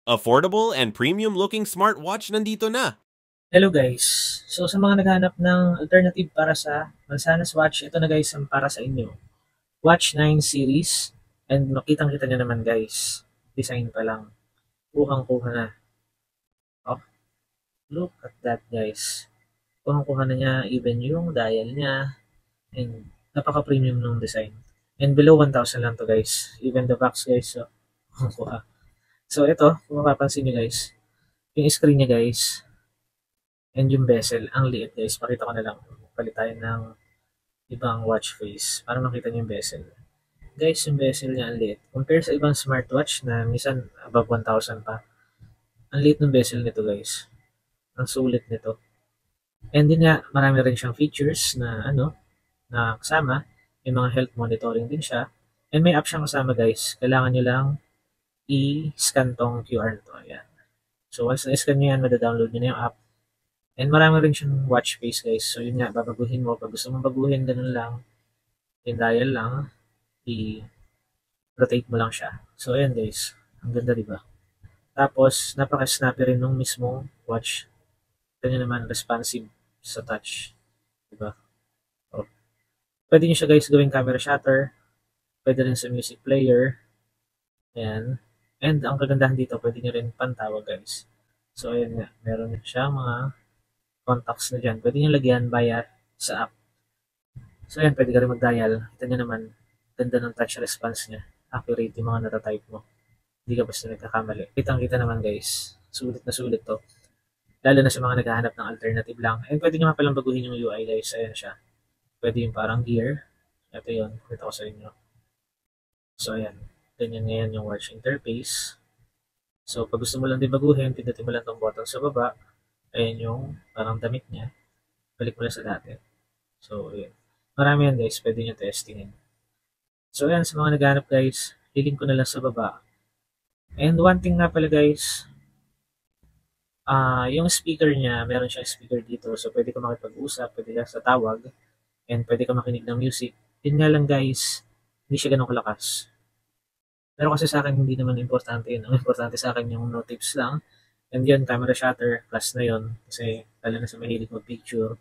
Affordable and premium-looking smartwatch nandito na. Hello guys. So sa mga naghahanap ng alternative para sa Mansanas Watch, ito na guys ang para sa inyo. Watch 9 series and makitang-kita nyo naman guys. Design pa lang. Kuhang-kuha na. Oh, look at that guys. Kuhang-kuha na niya even yung dial niya and napaka-premium ng design. And below 1,000 lang to guys. Even the box guys. So, kuha. So ito, kung mapapansin nyo guys, yung screen niya guys, and yung bezel, ang liit guys. Pakita ko na lang. Palit tayo ng ibang watch face para makita niyo yung bezel. Guys, yung bezel niya ang liit. Compare sa ibang smartwatch na minsan above 1,000 pa. Ang liit ng bezel nito guys. Ang sulit nito. And din nga, marami rin siyang features na na kasama. May mga health monitoring din siya. And may app siyang kasama guys. Kailangan nyo lang i-scan tong QR to. Ayan. So once na-scan nyo yan, madadownload nyo na yung app. And marami rin siyang watch face guys. So yun nga, babaguhin mo. Pag gusto mong baguhin, ganun lang. Yung dial lang, i-rotate mo lang siya. So ayan guys, ang ganda diba? Tapos, napaka-snappy rin nung mismong watch. Kanya naman, responsive sa touch. Diba? Oh. Pwede nyo siya guys gawing camera shutter. Pwede rin sa music player. Ayan. And ang kagandahan dito, pwede nyo rin pantawag guys. So ayan nga, meron siya mga contacts na dyan. Pwede nyo lagyan via sa app. So ayan, pwede ka rin mag-dial. Kita nyo naman, ganda ng touch response niya. Accurate yung mga natatype mo. Hindi ka basta nagkakamali. Kitang-kita naman guys. Sulit na sulit to. Lalo na sa mga naghahanap ng alternative lang. And pwede nyo nga palang baguhin yung UI guys. Ayan siya. Pwede yung parang gear. Ito yun. Kita ko sa inyo. So ayan. Ganyan ngayon yung watch interface. So pag gusto mo lang din baguhin, pindutin mo lang tong button sa baba. Ayan yung parang damit niya. Balik mo lang sa dati. So ayan. Marami yan guys. Pwede nyo testingin. So ayan, sa mga naghanap guys, lilink ko na lang sa baba. And one thing nga pala guys, yung speaker niya, meron siyang speaker dito. So pwede ka makipag-usap, pwede ka sa tawag, and pwede ka makinig ng music. Yun nga lang guys, hindi siya ganun kalakas. Pero kasi sa akin hindi naman importante yun. Ang importante sa akin yung no tips lang. And yun, camera shutter, plus na yun. Kasi lalo na sa mahilig mag-picture.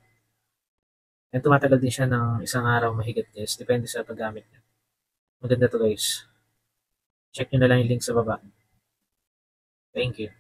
And tumatagal din siya ng isang araw mahigit guys. Depende sa paggamit niya. Maganda to guys. Check nyo na lang yung link sa baba. Thank you.